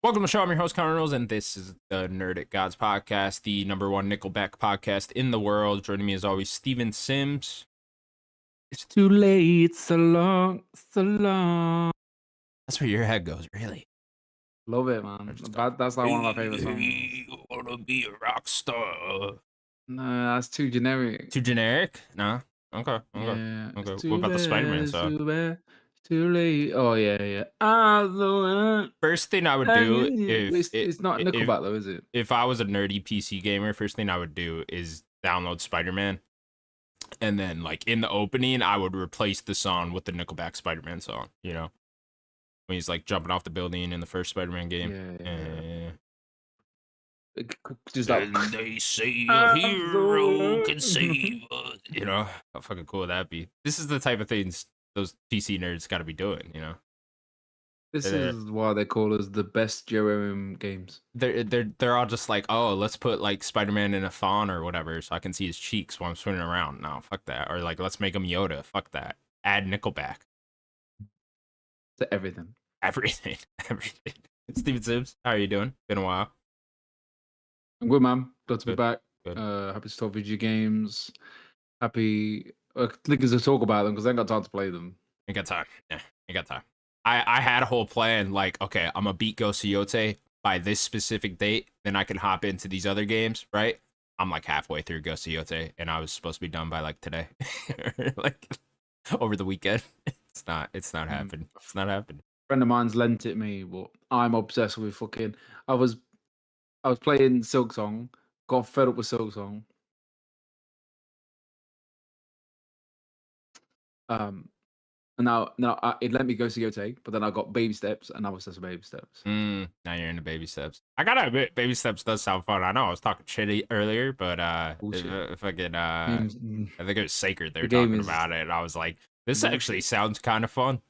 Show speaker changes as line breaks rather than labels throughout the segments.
Welcome to the show. I'm your host, Connor Reynolds, and this is the Nerdic Gods podcast, the #1 Nickelback podcast in the world. Joining me as always, Steven Sims.
It's too late, so long, so long.
That's where your head goes, really.
Love it, man. That's like one of my favorite songs.
You wanna be a rock star?
No, that's too generic.
Too generic? No. Okay.
Yeah.
Okay. What about the Spider-Man song?
Too late. Oh yeah.
First thing I would do
it's not Nickelback though, is it?
if I was a nerdy PC gamer, first thing I would do is download Spider-Man. And then, like, in the opening, I would replace the song with the Nickelback Spider-Man song, you know? When he's, like, jumping off the building in the first Spider-Man game.
Yeah.
Just like, and they say a hero can save us. You know? How fucking cool would that be? This is the type of things those PC nerds gotta be doing, you know?
This is why they call us the best JRM games.
They're all just like, oh, let's put like Spider-Man in a fawn or whatever, so I can see his cheeks while I'm swimming around. No, fuck that. Or like, let's make him Yoda. Fuck that. Add Nickelback
to everything.
Everything. Steven Sims, how are you doing? Been a while.
I'm good, man. Glad to be
Good.
back.
Good.
Happy to talk video games. Happy niggas to talk about them because I ain't got time to play them.
Ain't got time. Yeah, ain't got time. I had a whole plan, like, okay, I'm gonna beat Ghost Yote by this specific date, then I can hop into these other games, right? I'm like halfway through Ghost Yote, and I was supposed to be done by like today, like over the weekend. It's not happening. It's not happening.
A friend of mine's lent it me, but I'm obsessed with fucking. I was playing Silksong, got fed up with Silksong. And now it let me go to Yote, but then I got Baby Steps, and I was just Baby Steps.
Now you're into Baby Steps. I gotta admit, Baby Steps does sound fun. I know I was talking shitty earlier, but fucking I think it was Sacred. They were talking about it, and I was like, this actually sounds kind of fun.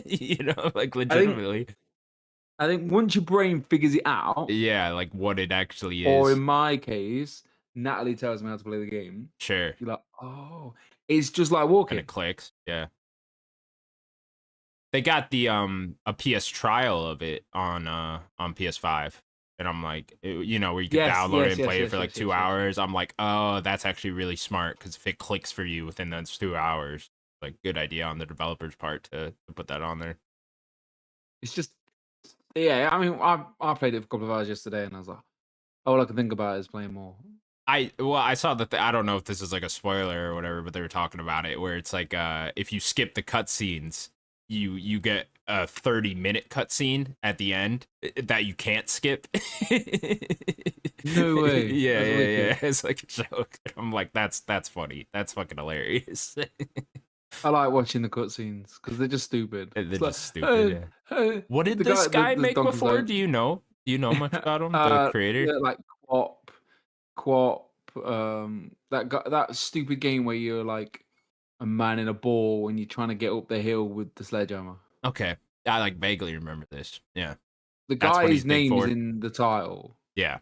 You know, like legitimately.
I think once your brain figures it out,
yeah, like what it actually is.
Or in my case, Natalie tells me how to play the game.
Sure.
You're like, oh, it's just like walking.
And it clicks. Yeah. They got the a PS trial of it on PS5, and I'm like, you know, where you can download it and play it for like 2 hours. I'm like, oh, that's actually really smart because if it clicks for you within those 2 hours, like, good idea on the developer's part to put that on there.
It's just, yeah. I mean, I played it for a couple of hours yesterday, and I was like, all I can think about is playing more.
I saw that I don't know if this is like a spoiler or whatever, but they were talking about it where it's like if you skip the cutscenes, you get a 30-minute cutscene at the end that you can't skip.
No way.
Yeah. It's like a joke. I'm like, that's funny. That's fucking hilarious.
I like watching the cutscenes because they're just stupid.
They're just stupid. Yeah. What did this guy make before?
Like,
do you know much about him? The creator?
Yeah, like Quap. That stupid game where you're like a man in a ball and you're trying to get up the hill with the sledgehammer.
Okay, I like vaguely remember this. Yeah,
the guy's name is in the title.
Yeah,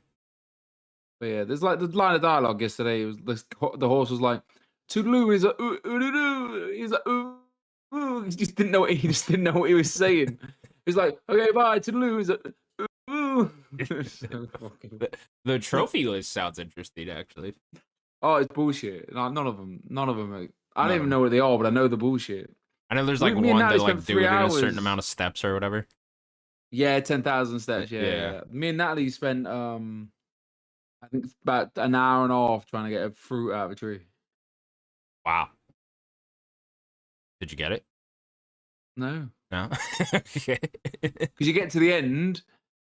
but yeah, there's like the line of dialogue yesterday. It was the horse was like, "Toodaloo is a he's like ooh." He just didn't know what he was saying. He's like, "Okay, bye, Toodaloo is a ooh."
The trophy list sounds interesting, actually.
Oh, it's bullshit. None of them. I don't even know where they are, but I know the bullshit.
I know there's like one that like do it in a certain amount of steps or whatever.
Yeah, 10,000 steps. Yeah. Me and Natalie spent I think it's about an hour and a half trying to get a fruit out of a tree.
Wow. Did you get it?
No.
Okay.
Because you get to the end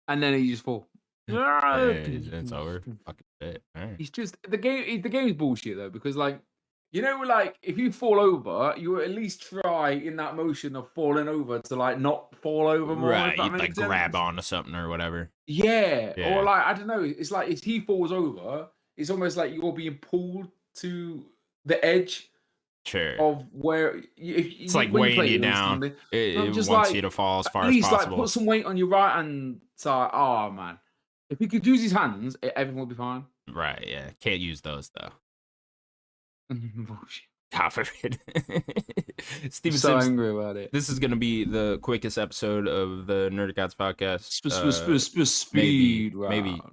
and then you just fall.
It's over. Fucking shit. Right.
It's just the game is bullshit though, because like, you know, like if you fall over, you at least try in that motion of falling over to like not fall over more.
Right, you like grab onto something or whatever.
Yeah, or like I don't know. It's like if he falls over, it's almost like you're being pulled to the edge.
Sure.
Of where
it's like weighing you down. It wants
like,
you to fall as far
at least
as possible.
Like put some weight on your right hand side. Oh man, if he could use his hands, everything would be fine.
Right. Yeah. Can't use those though. God forbid.
I'm
Steven
so
Sims,
angry about it.
this is gonna be the quickest episode of the Nerdic podcast. Maybe,
Speed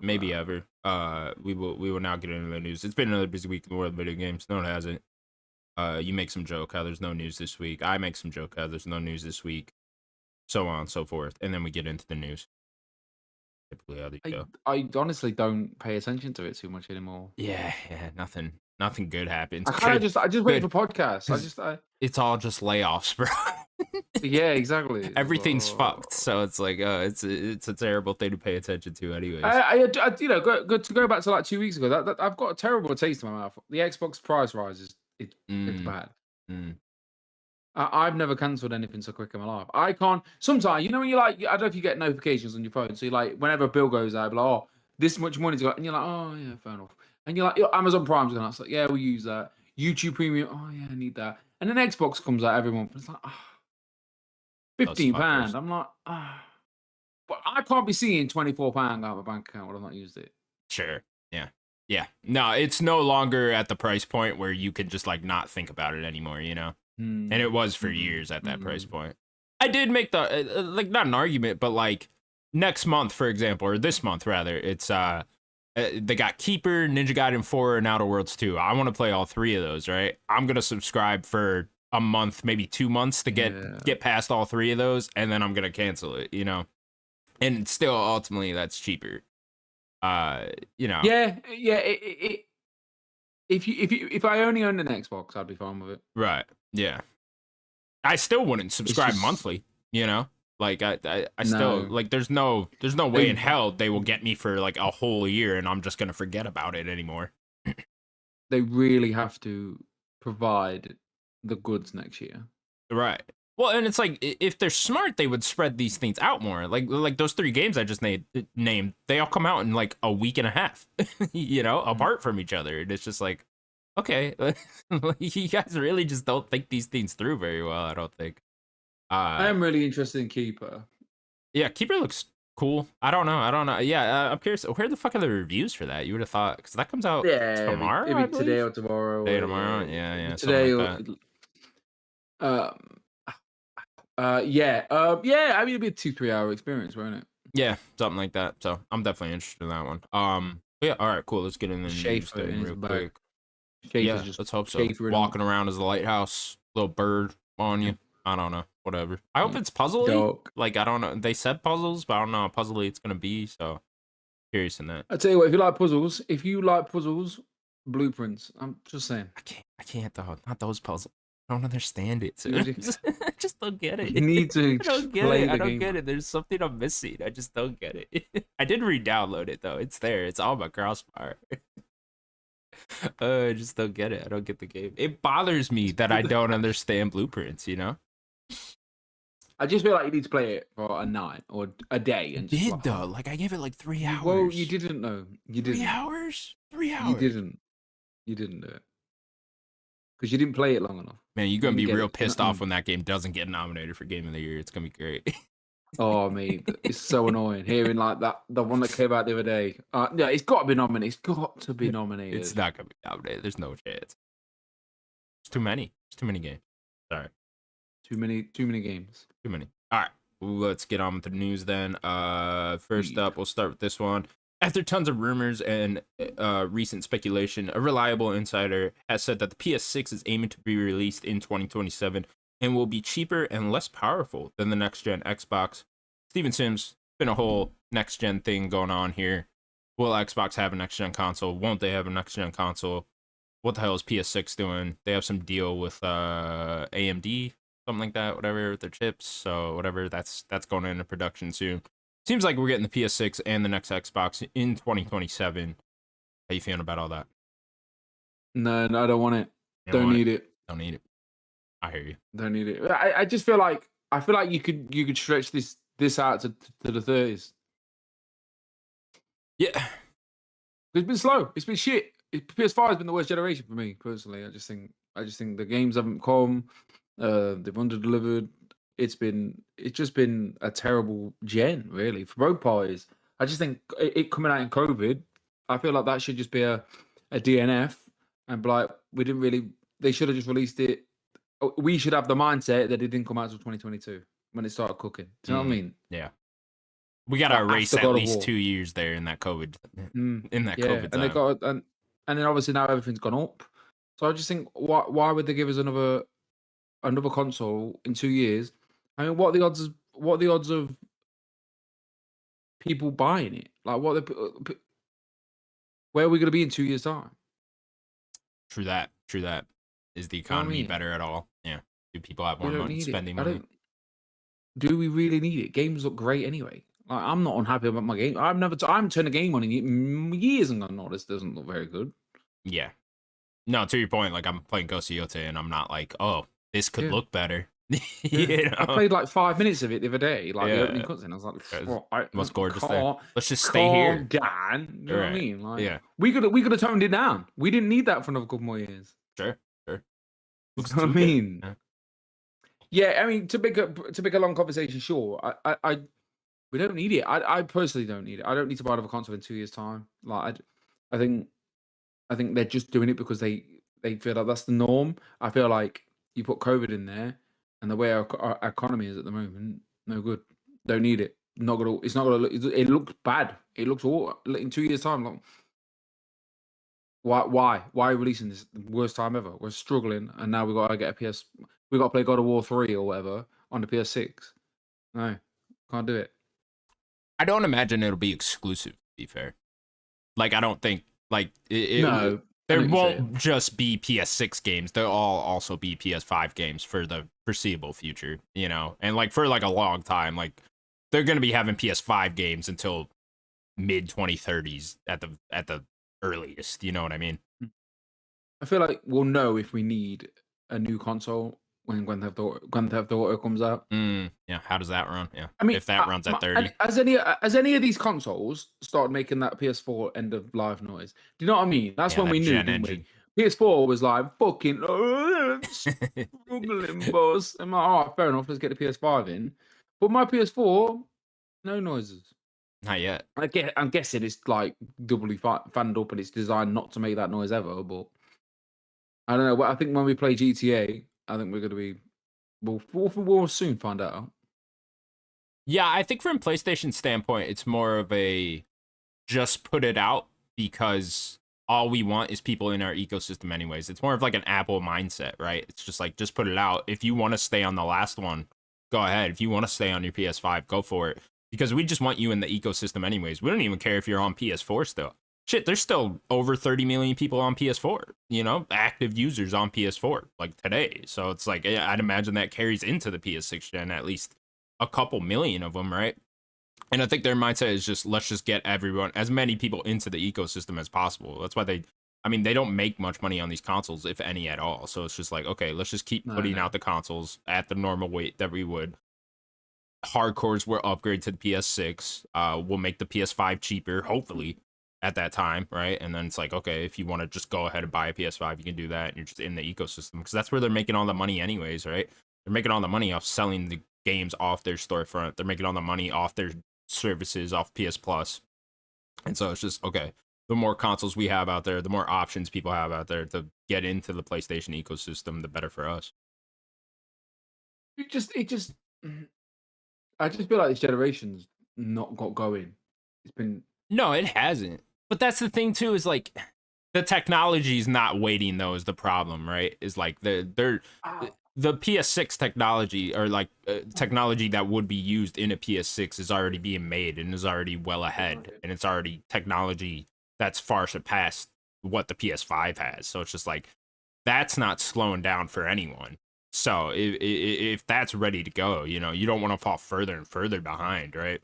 maybe
round.
ever. We will now get into the news. It's been another busy week in the world of video games. No, it hasn't. You make some joke how there's no news this week. I make some joke how there's no news this week. So on and so forth, and then we get into the news. Typically, how these go.
I honestly don't pay attention to it too much anymore.
Yeah, nothing good happens.
I just wait for
Good.
podcasts.
It's all just layoffs, bro.
Yeah, exactly.
Everything's fucked, so it's like, it's a terrible thing to pay attention to, anyways.
You know, to go back to like 2 weeks ago, that I've got a terrible taste in my mouth. The Xbox price rises, it's bad.
Mm.
I've never cancelled anything so quick in my life. I can't. Sometimes, you know, when you like, I don't know if you get notifications on your phone. So you like, whenever a bill goes out, like, oh, this much money's got, and you're like, oh yeah, fair enough. And you're like, Amazon Prime's going, it's like, yeah, we'll use that. YouTube Premium, oh yeah, I need that. And then Xbox comes out every month. And it's like, £15. I'm like, but I can't be seeing £24 out of my bank account when I've not used it.
Sure. Yeah. No, it's no longer at the price point where you can just like not think about it anymore, you know? And it was for years at that price point. I did make the like not an argument, but like next month, for example, or this month rather, it's they got Keeper, Ninja Gaiden 4, and Outer Worlds 2. I want to play all three of those, right? I'm gonna subscribe for a month, maybe 2 months to get past all three of those, and then I'm gonna cancel it, you know. And still, ultimately, that's cheaper. You know.
Yeah. If I only owned an Xbox, I'd be fine with it.
Right. Yeah. I still wouldn't subscribe monthly, you know? Like I still like there's no way in hell they will get me for like a whole year and I'm just gonna forget about it anymore.
They really have to provide the goods next year.
Right. Well, and it's like if they're smart, they would spread these things out more. Like those 3 games I just named, they all come out in like a week and a half, you know, apart from each other. And it's just like, okay, you guys really just don't think these things through very well. I don't think.
I am really interested in Keeper.
Yeah, Keeper looks cool. I don't know. Yeah, I'm curious. Where the fuck are the reviews for that? You would have thought because that comes out tomorrow.
Maybe today or tomorrow.
Today or tomorrow. Yeah.
Today
like
or yeah. I mean, it'd be a 2-3 hour experience, won't it?
Yeah, something like that. So I'm definitely interested in that one. But yeah, all right, cool. Let's get in the news thing real quick. Yeah, let's hope so. Walking around as a lighthouse, little bird on you. I don't know. Whatever. I hope it's puzzly. Like I don't know. They said puzzles, but I don't know how puzzly it's gonna be. So curious in that.
I tell you what, if you like puzzles, Blueprints. I'm just saying.
I can't though. Not those puzzles. I don't understand it. I just don't get it.
You need to play the game.
I don't get it. There's something I'm missing. I just don't get it. I did re-download it though. It's there. It's on my crossbar. I just don't get it. I don't get the game. It bothers me that I don't understand Blueprints, you know?
I just feel like you need to play it for a night or a day. And just
though. Like I gave it like 3 hours.
Well, you didn't know. You didn't.
3 hours? 3 hours.
You didn't do it. Because you didn't play it long enough.
Man, you're going to be real pissed off when that game doesn't get nominated for Game of the Year. It's going to be great.
Oh, mate. It's so annoying hearing like that. The one that came out the other day. Yeah, it's got to be nominated. It's got to be nominated.
It's not going to be nominated. There's no chance. It's too many. It's too many games. Sorry.
Too many games.
Too many. All right. Let's get on with the news then. First up, we'll start with this one. After tons of rumors and recent speculation, a reliable insider has said that the PS6 is aiming to be released in 2027 and will be cheaper and less powerful than the next-gen Xbox. Steven Sims, been a whole next-gen thing going on here. Will Xbox have a next-gen console? Won't they have a next-gen console? What the hell is PS6 doing? They have some deal with AMD, something like that, whatever, with their chips. So whatever, that's going into production soon. Seems like we're getting the PS6 and the next Xbox in 2027. How you feeling about all that?
No, I don't want it. Don't need it.
Don't need it. I hear you.
Don't need it. I just feel like you could stretch this out to the 30s.
Yeah.
It's been slow. It's been shit. PS5 has been the worst generation for me personally. I just think the games haven't come. They've under-delivered. It's just been a terrible gen, really, for both parties. I just think it coming out in COVID, I feel like that should just be a DNF and be like, we didn't really they should have just released it. We should have the mindset that it didn't come out until 2022 when it started cooking. Do you know what I mean?
Yeah. We gotta
Like
erase
after
at
God of
least
War.
2 years there in that COVID
Yeah,
COVID
and they
time.
got and then obviously now everything's gone up. So I just think why would they give us another console in 2 years? I mean, what are the odds? What are the odds of people buying it? Like, where are we going to be in 2 years' time?
True that. True that. Is the
You know what I
economy
mean?
better at all? Yeah. Do people have
We
more
don't
money
need it.
spending
I
money?
don't. Do we really need it? Games look great anyway. Like, I'm not unhappy about my game. I haven't turned a game on in years and gone, no, this doesn't look very good.
Yeah. No, to your point, like I'm playing Ghost of Yotei and I'm not like, oh, this could
Yeah.
look better.
Yeah. I played like 5 minutes of it the other day, like the opening
Yeah.
cutscene. I was like,
It's
"Well, I
most gorgeous there.
calm,
Let's just stay
calm
here.
down." You know what I
Right.
mean? Like,
Yeah.
we could have toned it down. We didn't need that for another couple more years.
Sure. Sure.
You
Looks
know what I
too good.
mean?
Yeah.
Yeah, I mean, to make a long conversation short, we don't need it. I personally don't need it. I don't need to buy another console in 2 years' time. Like, I think they're just doing it because they feel like that's the norm. I feel like you put COVID in there, and the way our economy is at the moment, no good. Don't need it. Not gonna. It's not gonna look. It looks bad. It looks all in 2 years' time. Like, why are we releasing this worst time ever? We're struggling, and now we got to get a PS. We got to play God of War 3 or whatever on the PS6. No, can't do it.
I don't imagine it'll be exclusive, to be fair. Like, I don't think, like,
No,
there won't just be PS6 games. There'll all also be PS5 games for the foreseeable future, you know? And, like, for, like, a long time, like, they're going to be having PS5 games until mid-2030s at the earliest, you know what I mean?
I feel like we'll know if we need a new console when Grand Theft Auto comes out.
Yeah, how does that run? Yeah,
I mean,
if that runs at 30.
has any of these consoles started making that PS4 end of life noise? Do you know what I mean? That's
Yeah,
when
that
we knew,
gen
didn't
engine.
we? PS4 was like fucking struggling, boss. I'm like, all right, fair enough. Let's get the PS5 in. But my PS4, no noises.
Not yet.
I'm guessing it's like doubly fanned up and it's designed not to make that noise ever. But I don't know. I think when we play GTA, I think we're going to be. We'll soon find out.
Yeah, I think from PlayStation standpoint, it's more of a just put it out because all we want is people in our ecosystem anyways. It's more of like an Apple mindset, right? It's just like, just put it out. If you want to stay on the last one, go ahead. If you want to stay on your PS5, go for it. Because we just want you in the ecosystem anyways. We don't even care if you're on PS4 still. Shit, there's still over 30 million people on PS4, you know, active users on PS4, like today. So it's like, I'd imagine that carries into the PS6 gen, at least a couple million of them, right? And I think their mindset is just, let's just get everyone, as many people into the ecosystem as possible. That's why they don't make much money on these consoles, if any at all. So it's just like, okay, let's just keep putting out the consoles at the normal weight that we would. Hardcores will upgrade to the PS6. We'll make the PS5 cheaper, hopefully, at that time, right? And then it's like, okay, if you want to just go ahead and buy a PS5, you can do that, and you're just in the ecosystem, because that's where they're making all the money anyways, right? They're making all the money off selling the games off their storefront. They're making all the money off their services, off PS Plus. And so it's just, okay, the more consoles we have out there, the more options people have out there to get into the PlayStation ecosystem, the better for us.
I just feel like this generation's not got going. It's been
No, it hasn't. But that's the thing too, is like the technology's not waiting though is the problem, right? Is like the PS6 technology, or like technology that would be used in a PS6, is already being made and is already well ahead, and it's already technology that's far surpassed what the PS5 has. So it's just like, that's not slowing down for anyone. So if that's ready to go, you know, you don't want to fall further and further behind, right?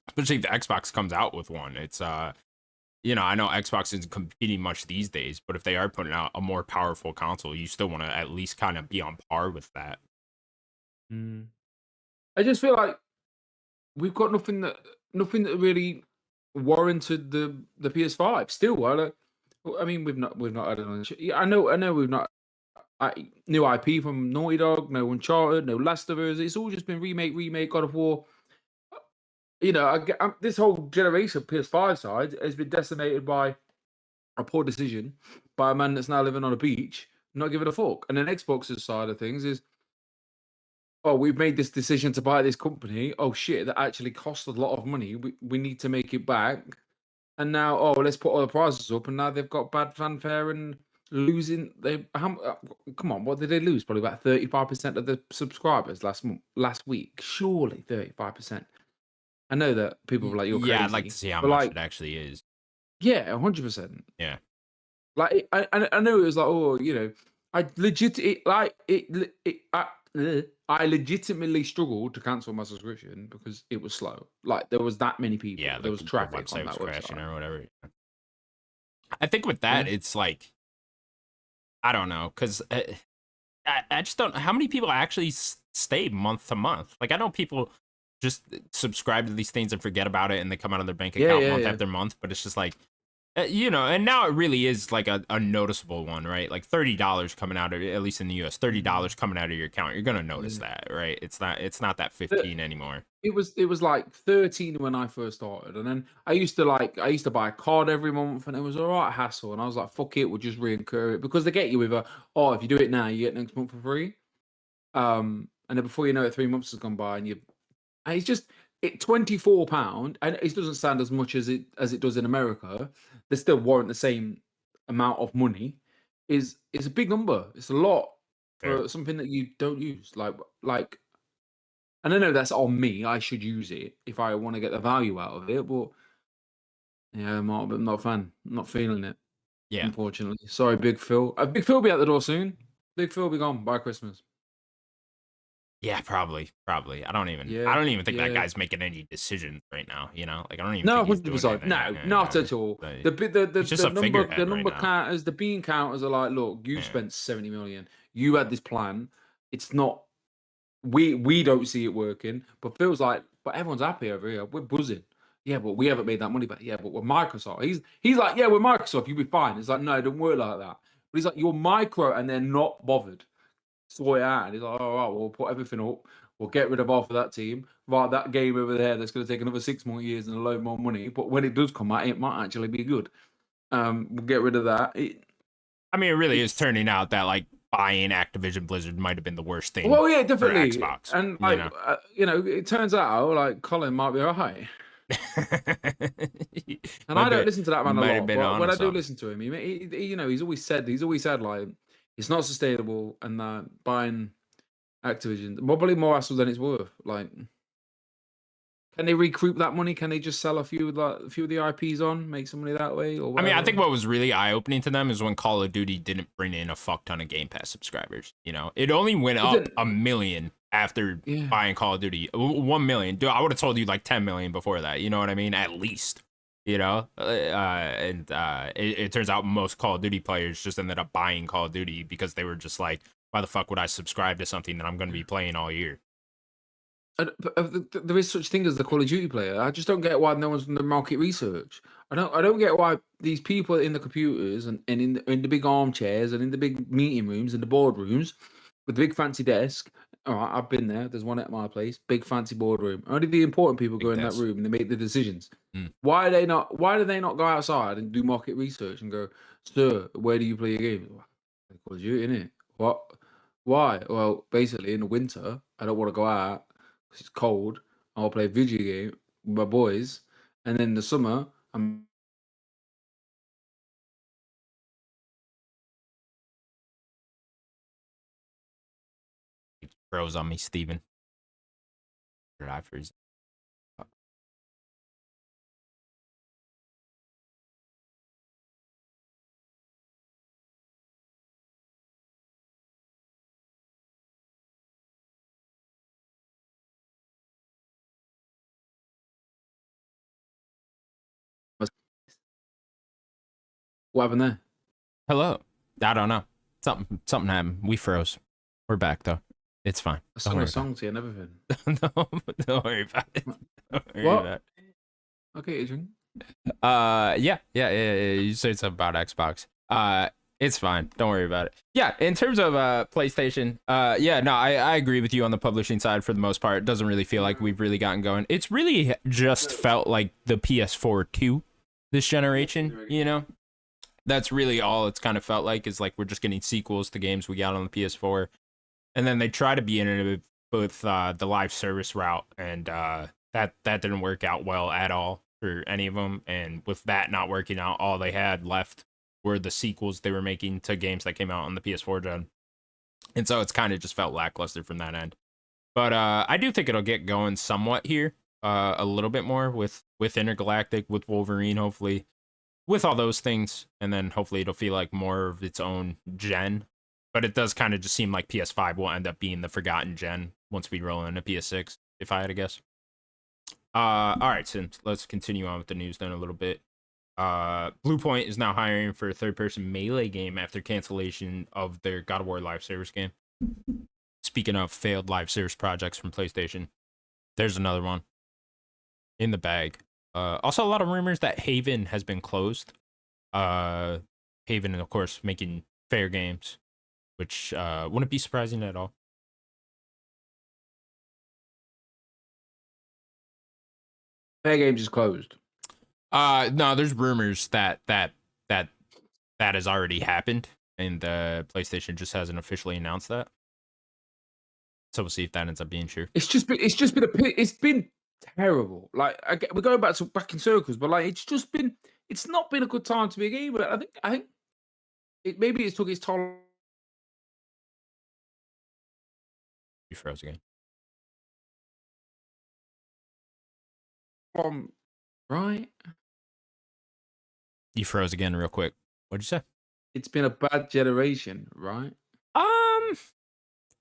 Especially if the Xbox comes out with one. It's you know, I know Xbox isn't competing much these days, but if they are putting out a more powerful console, you still want to at least kind of be on par with that.
I just feel like we've got nothing that really warranted the PS5. Still, I mean, we've not had it on. Yeah, I know we've not. New IP from Naughty Dog, no Uncharted, no Last of Us. It's all just been remake, God of War. You know, this whole generation of PS5 side has been decimated by a poor decision by a man that's now living on a beach not giving a fuck. And then Xbox's side of things is, oh, we've made this decision to buy this company. Oh shit, that actually cost a lot of money. We need to make it back. And now, oh, let's put all the prices up. And now they've got bad fanfare and losing. Come on, what did they lose? Probably about 35% of the subscribers last week. Surely 35%. I know that people were like, you're crazy.
Yeah, I'd like to see how
but
much
like,
it actually is.
yeah, 100%.
Yeah.
Like, I know it was like, oh, you know, I legit it like it I legitimately struggled to cancel my subscription because it was slow. Like there was that many people.
Yeah,
There
like
was
the
traffic on
website was
that
crashing
website.
or whatever. I think with
Yeah.
that, it's like, I don't know, because I just don't. How many people actually stay month to month? Like I know people just subscribe to these things and forget about it, and they come out of their bank
Yeah,
account
yeah,
month
yeah.
after month. But it's just like, you know, and now it really is like a noticeable one, right? Like $30 coming out of, at least in the US, $30 coming out of your account. You're gonna notice
Yeah.
that, right? It's not that
The-
15 anymore.
it was like 13 when I first started, and then I used to buy a card every month, and it was all right hassle. And I was like, fuck it, we'll just reincur it because they get you with a, oh, if you do it now, you get next month for free. And then before you know it, 3 months has gone by, and it's just £24, and it doesn't sound as much as it does in America. They still warrant the same amount of money. Is a big number. It's a lot
Fair.
for something that you don't use. Like, and I know that's on me. I should use it if I want to get the value out of it. But yeah, I'm not a fan. I'm not feeling it.
Yeah.
Unfortunately, sorry, Big Phil. Big Phil will be out the door soon. Big Phil will be gone by Christmas.
Yeah, probably. I don't
Yeah,
even think that
yeah.
guy's making any decisions right now, you know? Like I don't even
No,
think he's
hundred
doing
percent.
anything.
No, not at all.
Like,
The
he's just a
the
figurehead right
number
now.
counters, the bean counters are like, look, you
Yeah.
spent 70 million. You had this plan. It's not. We don't see it working, but feels like, but everyone's happy over here. We're buzzing. Yeah, but we haven't made that money back. Yeah, but we're Microsoft. He's like, yeah, we're Microsoft. You'll be fine. It's like, no, it don't work like that. But he's like, you're micro, and they're not bothered. Sort it out. And he's like, all right, we'll put everything up. We'll get rid of half of that team. Right, that game over there that's going to take another 6 more years and a load more money. But when it does come out, it might actually be good. We'll get rid of that.
I mean, it really is
It's
turning out that like buying Activision Blizzard might have been the worst thing
well, yeah,
for
definitely.
Xbox.
And
You
like,
know.
it turns out like Colin might be all right. And I
Might
don't
be,
listen to that man a
might have
lot,
been
but
on
when
to
I do
something.
listen to him, he's always said like it's not sustainable, and that buying Activision probably more hassle than it's worth. Like, can they recoup that money? Can they just sell a few of the IPs on, make some money that way, or
I mean, I
whatever?
think what was really eye-opening to them is when Call of Duty didn't bring in a fuck ton of Game Pass subscribers. You know, it only went
It
up
didn't.
1 million after
Yeah.
buying Call of Duty. 1 million. Dude, I would have told you like 10 million before that. You know what I mean? At least. You know, it turns out most Call of Duty players just ended up buying Call of Duty because they were just like, why the fuck would I subscribe to something that I'm going to be playing all year?
There is such thing as the Call of Duty player. I just don't get why no one's done the market research. I don't get why these people in the computers and in the big armchairs and in the big meeting rooms and the boardrooms with the big fancy desk. All right, I've been there. There's one at my place, big fancy boardroom. Only the important people go
Big
in that
desk.
room and they make the decisions.
Mm.
Why are they not? Why do they not go outside and do market research and go, sir, where do you play your game? Call of Duty, innit? What? Why? Well, basically in the winter, I don't want to go out 'cause it's cold. I'll play a video game with my boys, and then in the summer, I'm
Froze on me, Steven. Or did I freeze?
what happened there?
Hello. I don't know. Something happened. We froze. We're back though. It's fine.
I
Don't
sung
worry
a
about
song to you and everything.
it. Don't worry about it. Don't worry
What?
about it.
Okay, Adrian.
Yeah. You said something about Xbox. It's fine. Don't worry about it. Yeah, in terms of PlayStation, yeah, no, I agree with you on the publishing side for the most part. It doesn't really feel like we've really gotten going. It's really just felt like the PS4 2 this generation, you know? That's really all it's kind of felt like, is like we're just getting sequels to games we got on the PS4. And then they try to be innovative with the live service route, and that didn't work out well at all for any of them. And with that not working out, all they had left were the sequels they were making to games that came out on the PS4 gen. And so it's kind of just felt lackluster from that end. But I do think it'll get going somewhat here, a little bit more with Intergalactic, with Wolverine, hopefully, with all those things, and then hopefully it'll feel like more of its own gen. But it does kind of just seem like PS5 will end up being the forgotten gen once we roll into PS6, if I had to guess. All right, so let's continue on with the news then a little bit. Bluepoint is now hiring for a third-person melee game after cancellation of their God of War live service game. Speaking of failed live service projects from PlayStation, there's another one in the bag. Also, a lot of rumors that Haven has been closed. Haven, of course, making fair games, which wouldn't be surprising at all.
Fair Games is closed.
No, there's rumors that has already happened, and PlayStation just hasn't officially announced that. So we'll see if that ends up being true.
It's been terrible. Like we're going back in circles, but like it's not been a good time to be a gamer. I think maybe it's took its toll.
You froze again.
Right.
You froze again real quick. What'd you say?
It's been a bad generation, right?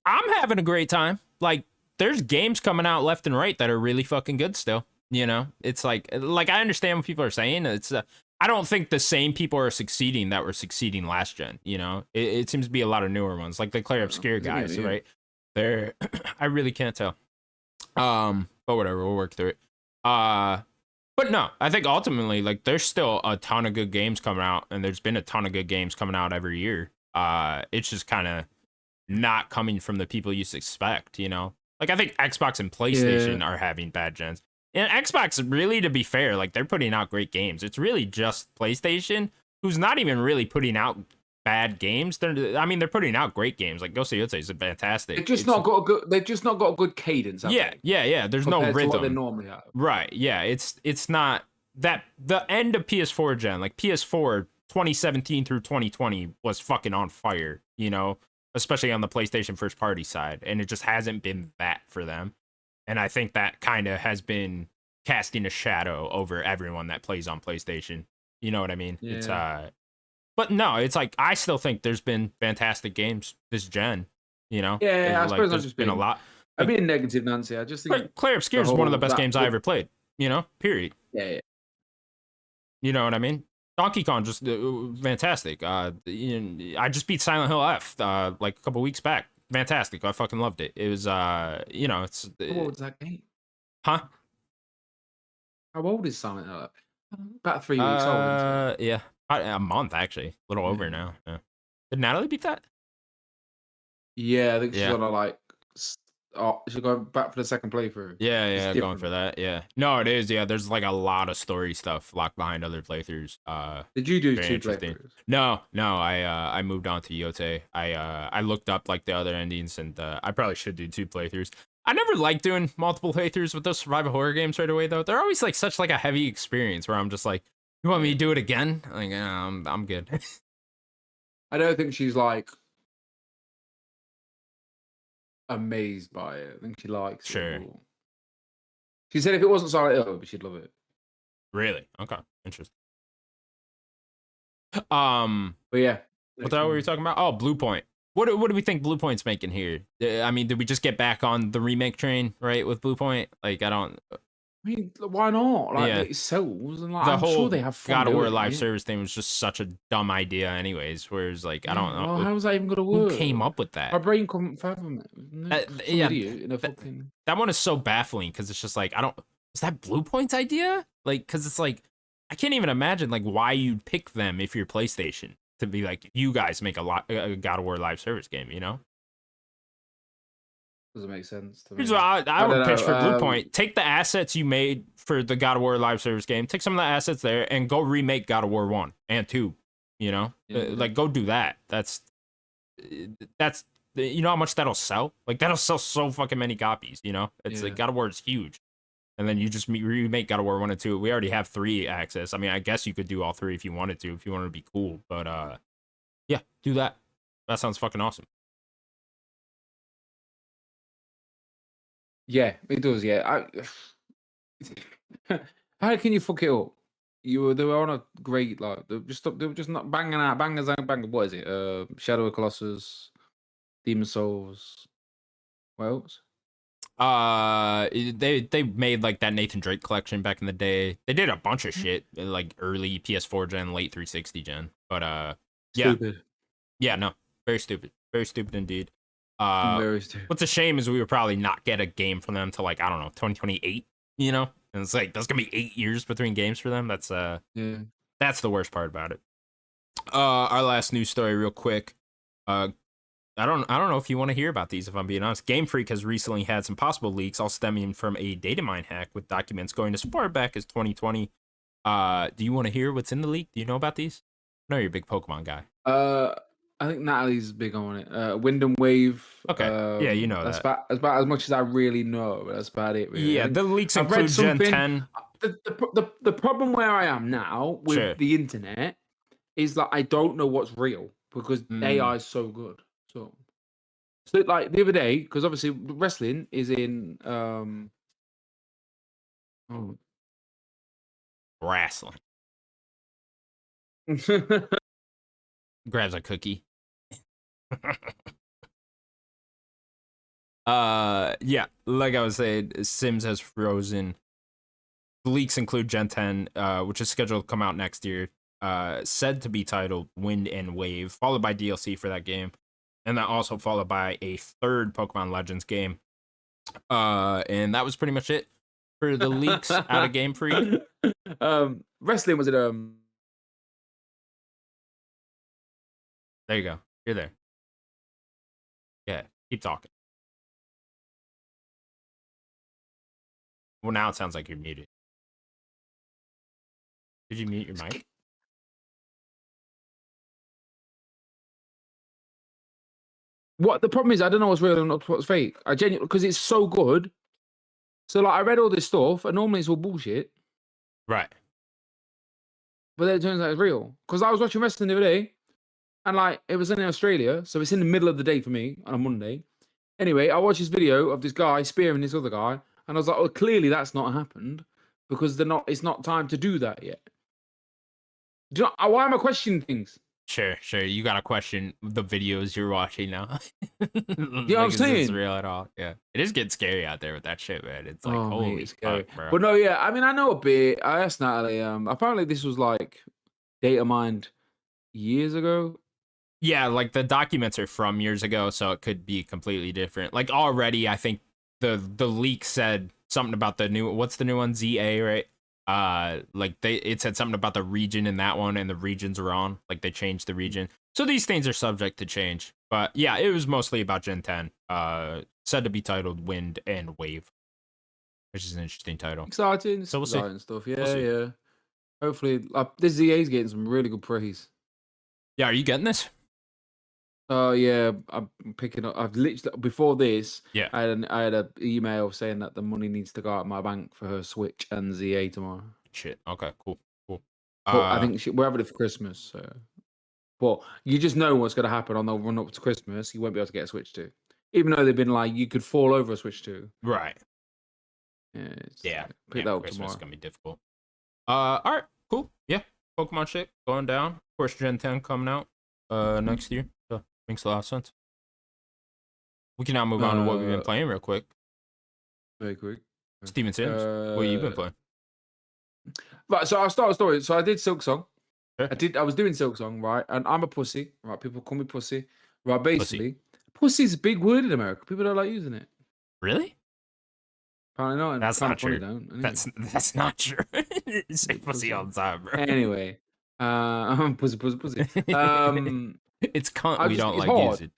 I'm having a great time. Like, there's games coming out left and right that are really fucking good still. You know, it's like I understand what people are saying. It's I don't think the same people are succeeding that were succeeding last gen. You know, it seems to be a lot of newer ones, like the Claire Obscure guys, right? They're I really can't tell. But whatever, we'll work through it. But no, I think ultimately, like, there's still a ton of good games coming out, and there's been a ton of good games coming out every year. It's just kind of not coming from the people you expect, you know? Like, I think Xbox and PlayStation are having bad gens. And Xbox, really, to be fair, like, they're putting out great games. It's really just PlayStation, who's not even really putting out bad games. They're putting out great games. Like, Ghost of Yotei is fantastic.
They've just not got a good cadence.
Yeah. There's no rhythm. To what
they normally have.
Right. Yeah. It's not that the end of PS4 gen, like PS4 2017 through 2020 was fucking on fire, you know, especially on the PlayStation first party side. And it just hasn't been that for them. And I think that kind of has been casting a shadow over everyone that plays on PlayStation. You know what I mean?
Yeah.
It's but no, it's like I still think there's been fantastic games this gen. You know?
Yeah, I suppose
there's been a lot.
I've been negative, Nancy. I just think
Claire Obscure is one of the best games I ever played. You know? Period.
Yeah.
You know what I mean? Donkey Kong just fantastic. I just beat Silent Hill F like a couple weeks back. Fantastic. I fucking loved it. It was it's
how old is that game?
Huh?
How old is Silent Hill F? About 3 weeks old.
Yeah. A month actually. A little over now. Yeah. Did Natalie beat that?
Yeah, I think she's gonna like she's going back for the second playthrough.
Yeah, going for that. Yeah. No, it is. Yeah, there's like a lot of story stuff locked behind other playthroughs.
Did you do 2 playthroughs?
No. I moved on to Yotei. I looked up like the other endings, and I probably should do 2 playthroughs. I never like doing multiple playthroughs with those survival horror games right away though. They're always like such like a heavy experience where I'm just like, you want me to do it again? Like, I'm good.
I don't think she's like amazed by it. I think she likes it.
Sure.
She said if it wasn't Silent Hill, she'd love it.
Really? Okay. Interesting.
But yeah.
What the hell were we talking about? Oh, Bluepoint. What do we think Bluepoint's making here? I mean, did we just get back on the remake train, right, with Bluepoint? Like, I
mean, why not? Like, it sells, and like,
the
I'm
whole
sure they have fun
God of War
doing
live
it.
service thing was just such a dumb idea, anyways. Whereas, like, I don't know.
Well, how was that even gonna work?
Who came up with that?
My brain couldn't fathom it. Idiot in a fucking...
that one is so baffling because it's just like is that Bluepoint's idea? Like, because it's like I can't even imagine like why you'd pick them if you're PlayStation to be like, you guys make a God of War live service game, you know?
Doesn't make sense to me.
Here's what I would pitch for Bluepoint. Take the assets you made for the God of War live service game, take some of the assets there, and go remake God of War 1 and 2. You know,
Yeah.
like go do that. That's you know how much that'll sell. Like that'll sell so fucking many copies. You know, it's like
Yeah.
God of War is huge. And then you just remake God of War 1 and 2. We already have 3 access. I mean, I guess you could do all 3 if you wanted to, if you wanted to be cool. But yeah, do that. That sounds fucking awesome.
Yeah, it does. Yeah. How can you fuck it up? They were on a great like they were just not banging out bangers out bangers. What is it? Shadow of Colossus, Demon Souls. What else?
They made like that Nathan Drake collection back in the day. They did a bunch of shit like early PS4 gen, late 360 gen. But yeah,
Stupid.
yeah, no, very stupid indeed. Uh,
Very stupid.
what's a shame is we would probably not get a game from them till like I don't know 2028. You know, and it's like that's gonna be 8 years between games for them.
Yeah.
That's the worst part about it. Our last news story, real quick. I don't know if you want to hear about these. If I'm being honest, Game Freak has recently had some possible leaks, all stemming from a data mine hack with documents going as far back as 2020. Do you want to hear what's in the leak? Do you know about these? I know you're a big Pokemon guy.
I think Natalie's big on it. Wind and Wave.
Okay. Yeah, you know
that's
that.
about as much as I really know. But that's about it. Really.
Yeah, the leaks include Gen 10.
The problem where I am now with
Sure.
the internet is that I don't know what's real because AI is so good. So like the other day, because obviously wrestling is in oh.
Wrestling. Grabs a cookie. Yeah, like I was saying, Sims has frozen. The leaks include Gen 10, which is scheduled to come out next year. Said to be titled Wind and Wave, followed by DLC for that game, and then also followed by a third Pokemon Legends game. And that was pretty much it for the leaks out of Game Freak.
Wrestling was it
There you go. You're there. Yeah, keep talking. Well, now it sounds like you're muted. Did you mute your mic?
What the problem is, I don't know what's real and what's fake. I genuinely because it's so good. So like, I read all this stuff, and normally it's all bullshit,
Right.
but then it turns out it's real. Because I was watching wrestling the other day, and like it was in Australia, so it's in the middle of the day for me on a Monday. Anyway, I watched this video of this guy spearing this other guy, and I was like, "Oh, clearly that's not happened because they're not. It's not time to do that yet." Do you know, why am I questioning things?
Sure. You gotta question the videos you're watching now.
You know what I'm saying?
It's real at all. Yeah. It is getting scary out there with that shit, man. It's like,
Oh,
holy
mate, it's scary.
fuck, bro.
But no, yeah, I mean, I know a bit. I asked Natalie. Apparently this was like data mined years ago.
Yeah, like the documents are from years ago, so it could be completely different. Like already, I think the leak said something about the new what's the new one? ZA, right? Like it said something about the region in that one, and the regions were on. Like they changed the region. So these things are subject to change. But yeah, it was mostly about Gen 10. Said to be titled Wind and Wave, which is an interesting title.
Exciting,
So we'll see.
exciting stuff. Yeah,
We'll see.
yeah. Hopefully, this ZA is getting some really good praise.
Yeah, are you getting this?
Yeah, I'm picking up. I've literally before this.
Yeah.
I had an email saying that the money needs to go out of my bank for her Switch and ZA tomorrow.
Shit. Okay, cool.
But I think we're having it for Christmas. So. But you just know what's going to happen on the run up to Christmas. You won't be able to get a Switch 2. Even though they've been like, you could fall over a Switch 2.
Right.
Yeah.
Yeah,
Pick that up
Christmas
tomorrow.
is gonna be difficult. All right, cool. Yeah, Pokemon shit going down. Of course, Gen 10 coming out next year. So makes a lot of sense. We can now move on to what we've been playing real quick.
Very quick.
Steven Sims, what you been playing?
Right, so I'll start a story. So I did Silk Song.
Sure.
I was doing Silk Song, right? And I'm a pussy, right? People call me pussy. Right, basically, pussy's a big word in America. People don't like using it.
Really?
Apparently not.
That's not true.
Anyway.
That's not true. You say pussy all the time, bro.
Anyway, pussy.
It's cunt. We don't
it's
like
hard.
using.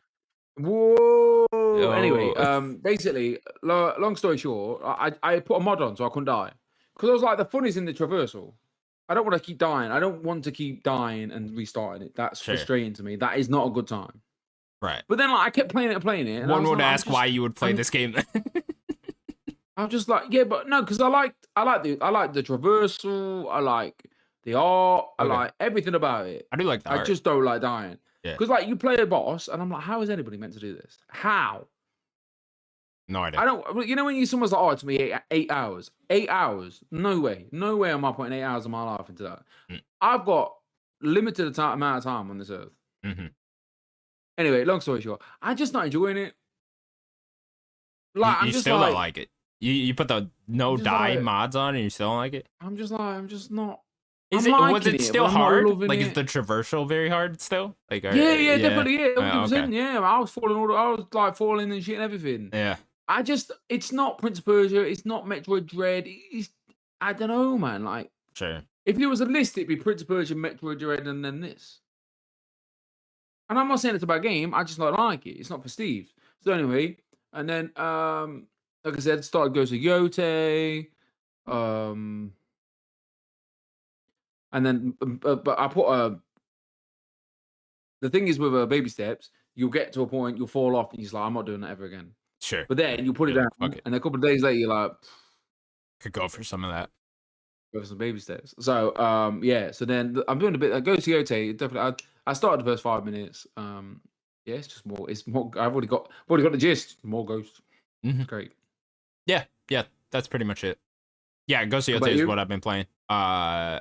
Whoa.
Oh.
Anyway, basically, long story short, I put a mod on so I couldn't die because I was like, the fun is in the traversal. I don't want to keep dying. I don't want to keep dying and restarting it. That's
Sure.
frustrating to me. That is not a good time.
Right.
But then like, I kept playing it and playing it. And I
One
was
would
like,
ask why you would play
I'm,
this game.
I'm just like, yeah, but no, because I like the traversal. I like the art. I
Okay.
like everything about it.
I do like the
I
art.
just don't like dying.
Yeah.
Because like you play a boss, and I'm like, how is anybody meant to do this? How?
No idea.
I don't. You know when someone's like, oh, it's me 8 hours. 8 hours? No way. No way am I putting 8 hours of my life into that.
Mm.
I've got limited amount of time on this earth.
Mm-hmm.
Anyway, long story short, I'm just not enjoying it. Like
You
I'm just
still
like
don't like it. You put the no
just
die
like
mods on and you still don't like it?
I'm just not.
Is
I'm
it was
liking
it
it,
still
but I'm not
hard?
loving
Like is
it.
the traversal very hard still? Like
Yeah, definitely, yeah,
Okay.
100%, yeah. I was like falling and shit and everything.
Yeah.
It's not Prince of Persia, it's not Metroid Dread. I don't know, man. Like,
Sure.
if there was a list, it'd be Prince of Persia, Metroid Dread, and then this. And I'm not saying it's a bad game. I just don't like it. It's not for Steve. So anyway, and then like I said, started Ghost of Yote. And then, but I put the thing is with baby steps, you'll get to a point, you'll fall off, and you're like, I'm not doing that ever again.
Sure.
But then you put it
You're
down,
like, fuck it.
and a couple of days later, you're like,
Could go for some of that.
go for some baby steps. So yeah. So then I'm doing a bit. Ghost of Yote, definitely. I started the first 5 minutes. Yeah, it's just more. It's more. I've already got the gist. More ghosts.
Mhm.
Great.
Yeah, that's pretty much it. Yeah, Ghost of
How about
Yote is
you?
what I've been playing. I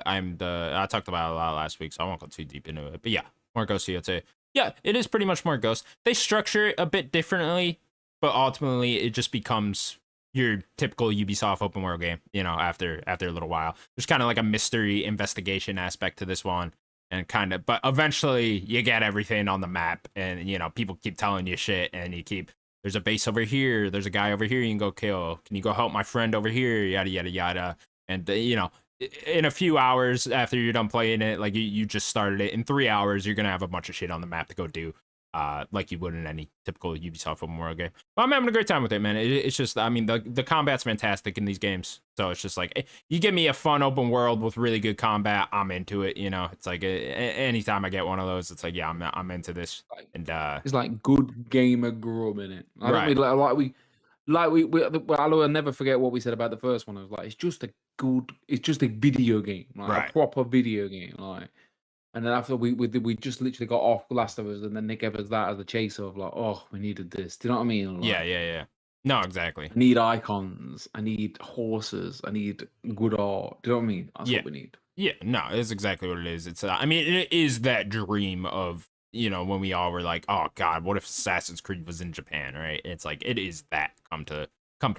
talked about it a lot last week, so I won't go too deep into it. But yeah, more Ghost of Yote. Yeah, it is pretty much more Ghost. They structure it a bit differently, but ultimately it just becomes your typical Ubisoft open world game, you know, after a little while. There's kind of like a mystery investigation aspect to this one. And kind of, but eventually you get everything on the map, and you know, people keep telling you shit, and there's a base over here, there's a guy over here you can go kill. Can you go help my friend over here? Yada yada yada. And you know, in a few hours after you're done playing it, like you just started it, in 3 hours you're gonna have a bunch of shit on the map to go do, like you would in any typical Ubisoft open world game. But I'm having a great time with it, man. It's just, I mean, the combat's fantastic in these games, so it's just like, you give me a fun open world with really good combat, I'm into it. You know, it's like anytime I get one of those, it's like, yeah, I'm into this.
Like,
And
it's like good gamer grub in it. I don't
right,
mean like we I'll never forget what we said about the first one. I was like, it's just a video game, like
right.
a proper video game, like. And then after we just literally got off The Last of Us, and then Nick gave us that as a chaser of like, oh, we needed this. Do you know what I mean? Like,
Yeah. No, exactly.
I need icons. I need horses. I need good art. Do you know what I mean? That's what we need.
Yeah, no, it's exactly what it is. It's I mean, it is that dream of, you know, when we all were like, oh god, what if Assassin's Creed was in Japan, right? It's like, it is that come to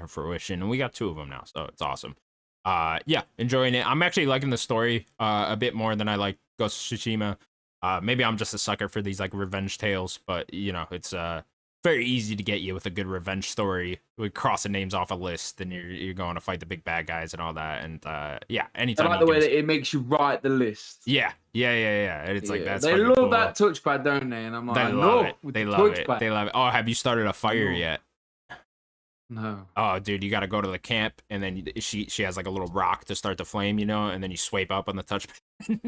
fruition, and we got 2 of them now, so it's awesome. Yeah, enjoying it. I'm actually liking the story a bit more than I like Ghost of Tsushima. Maybe I'm just a sucker for these like revenge tales, but you know, it's very easy to get you with a good revenge story with crossing names off a list, and you're going to fight the big bad guys and all that. And yeah, anytime
I like
you
the way
can
that it makes you write the list.
yeah. And it's like, that's
they
fucking
love
cool.
that touchpad, don't they? And I'm like,
They love
no,
it.
with
They
the
love it.
touchpad.
They love it. Oh, have you started a fire
No.
yet?
No.
Oh, dude, you got to go to the camp, and then she has like a little rock to start the flame, you know, and then you swipe up on the touchpad.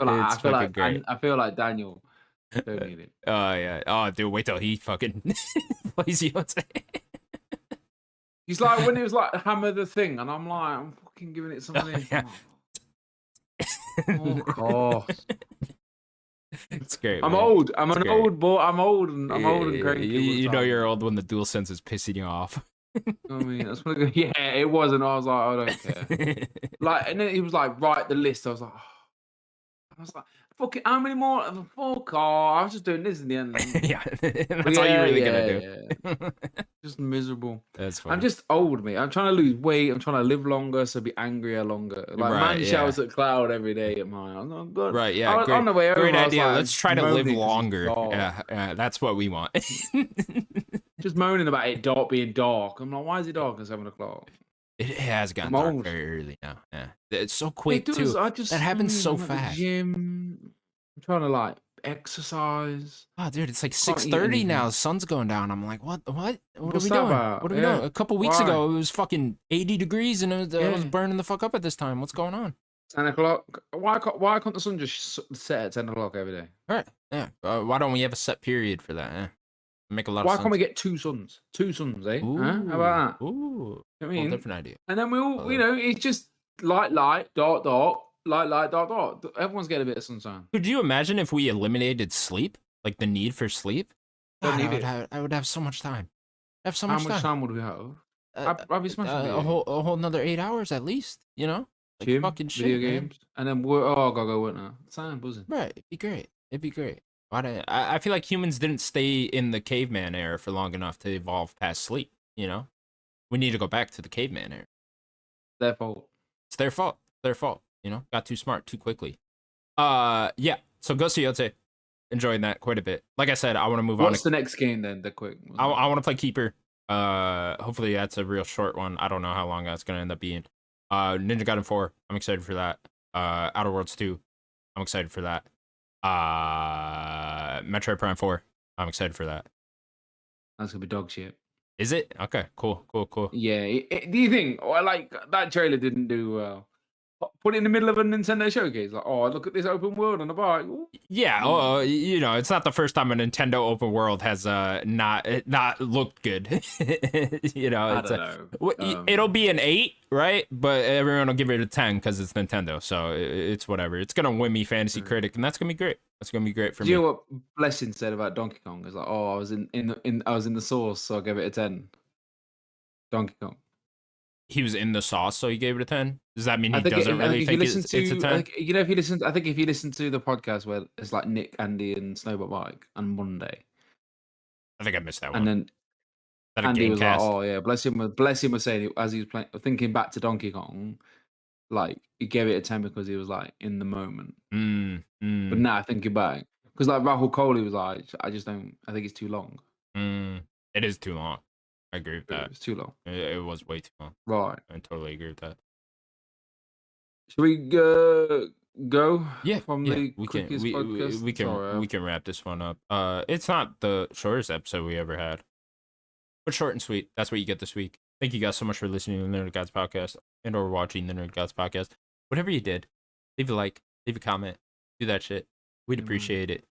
I feel like Daniel. Don't need it.
Oh yeah. Oh, dude, wait till he fucking plays Yote.
He's like when it was like hammer the thing, and I'm like, I'm fucking giving it something.
Yeah.
Oh god.
It's great.
I'm
man.
old. I'm
It's
an
great.
old boy. I'm old and cranky.
You know you're old when the DualSense is pissing you off.
I mean, that's what yeah, it was, and I was like, I don't care. Like, and then he was like, write the list. I was like, fucking, how many more? Fuck off. I was just doing this in the end.
Yeah, that's all you're really gonna do.
Yeah. Just miserable.
That's funny.
I'm just old, mate. I'm trying to lose weight. I'm trying to live longer, so be angrier longer. Like
Right,
man shouts at cloud every day at mine. I'm not good.
Right, yeah, great,
on the way over,
great
I was
idea.
like,
Let's try to live
moaning 'cause it's
longer.
dark.
Yeah, that's what we want.
Just moaning about it being dark. I'm like, why is it dark at 7:00?
It has gotten
I'm
dark
old.
very early now. Yeah, it's so quick
It does.
too.
I just
That happens so
I'm at the
fast.
gym. I'm trying to like exercise.
Oh, dude, it's like
Can't eat
6:30
anything.
now. The sun's going down. I'm like, what? What are
What's
we
that
doing?
about?
What are we
Yeah.
doing? A couple weeks
Why?
ago, it was fucking 80 degrees, and I was
Yeah.
burning the fuck up at this time. What's going on?
10 o'clock. Why can't the sun just set at 10 o'clock every day?
All right, yeah. Why don't we have a set period for that? Make a lot
Why
of
can't we
sense.
get 2 suns? 2 suns, eh? Huh? How
Ooh,
about that?
ooh,
You know what I
well,
mean?
different idea.
And then we all,
Well,
you know, it's just light, dark, light, dark, dark. Everyone's getting a bit of sunshine.
Could you imagine if we eliminated sleep, like the need for sleep?
Don't
God,
need it.
I would have so much time. I have so
How
much
much
time.
time would we have?
Uh,
I'd be smashing video
a
games.
whole another 8 hours at least. You know, like
Gym,
fucking
video
shit, man.
games, and then work. Oh, I gotta go work now. Same buzzing.
Right, it'd be great. It'd be great. Why don't I feel like humans didn't stay in the caveman era for long enough to evolve past sleep. You know, we need to go back to the caveman era.
Their fault.
It's their fault. Their fault. You know, got too smart too quickly. Yeah. So Ghost of Yotei, enjoying that quite a bit. Like I said, I want to move
What's
on.
the next game then? The quick.
I want to play Keeper. Hopefully that's a real short one. I don't know how long that's gonna end up being. Ninja Gaiden 4. I'm excited for that. Outer Worlds 2. I'm excited for that. Metroid Prime 4. I'm excited for that.
That's gonna be dog shit.
Is it? Okay, cool.
Yeah. Do you think? Or like that trailer didn't do well? Put it in the middle of a Nintendo showcase. Like, oh, look at this open world on the bike. Ooh.
Yeah, you know, it's not the first time a Nintendo open world has not looked good. You know,
I
it's
don't know.
it'll be an 8, right? But everyone will give it a 10 because it's Nintendo, so it's whatever. It's gonna win me Fantasy Critic, and that's gonna be great. That's gonna be great for
Do
me.
you know what Blessing said about Donkey Kong? It's like, oh, I was I was in the source, so I gave it a 10. Donkey Kong.
He was in the sauce, so he gave it a 10. Does that mean he
I think
doesn't really think it's a 10?
you know, if you listen, I think if you listen to the podcast where it's like Nick, Andy, and Snowball Mike on Monday,
I think I missed that one.
and then
Is that a
Andy
game
was like,
cast?
"Oh yeah, bless him was saying as he was playing, thinking back to Donkey Kong, like he gave it a 10 because he was like in the moment. But now thinking back, because like Rahul Kohli was like, I just don't. I think it's too long.
It is too long. I agree with that.
It's too long.
It was way too long.
Right.
I totally agree with that.
Should we go
Yeah,
from the quickest podcast?
we can wrap this one up. It's not the shortest episode we ever had, but short and sweet. That's what you get this week. Thank you guys so much for listening to the Nerd Gods podcast and or watching the Nerd Gods podcast. Whatever you did, leave a like, leave a comment, do that shit. We'd appreciate it.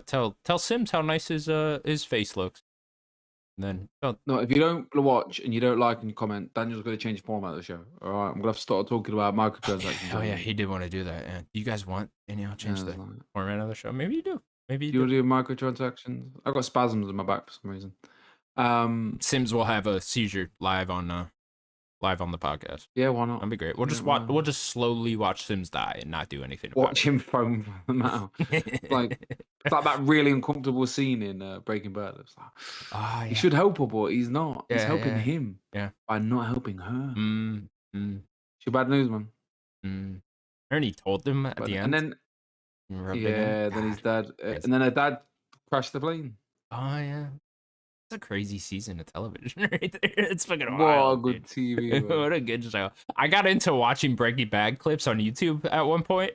Tell Sims how nice his face looks. And then
No, if you don't watch and you don't like and you comment, Daniel's going to change the format of the show. All right, I'm going to have to start talking about microtransactions.
Oh yeah, he did want to do that. Yeah. Do you guys want any? I'll change the
like,
format of the show. Maybe you do. Maybe you
do you
do.
want to do microtransactions? I've got spasms in my back for some reason.
Sims will have a seizure live on the podcast.
Yeah, why not?
That'd be great. We'll just watch. We'll just slowly watch Sims die and not do anything.
Watch him foam from the mouth. Like it's like that really uncomfortable scene in Breaking Bad. It's like, he should help her, but he's not. He's helping him.
Yeah.
By not helping her. She bad news, man.
Ernie told him at the end.
And then then his dad, and then her dad crashed the plane.
Oh yeah. It's a crazy season of television right there. It's fucking wild.
What a good TV.
What a good show. I got into watching Breaking Bad clips on YouTube at one point.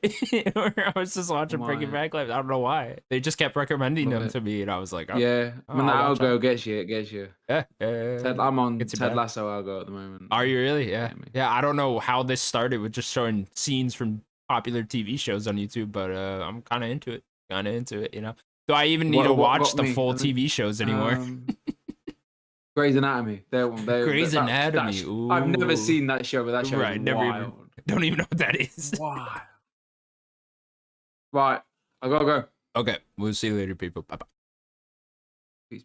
Where I was just watching Breaking Bad clips. I don't know why. They just kept recommending them to me, and I was like, oh,
yeah. Algo gets you.
Yeah.
I'm on Ted Lasso Algo at the moment.
Are you really? Yeah. Yeah. I don't know how this started with just showing scenes from popular TV shows on YouTube, but I'm kind of into it. You know. Do I even need to watch the full TV shows anymore?
Grey's Anatomy.
Grey's Anatomy.
I've never seen that show, but that show is wild.
Don't even know what that is.
Wow. Right. I gotta go.
Okay. We'll see you later, people. Bye-bye.
Peace.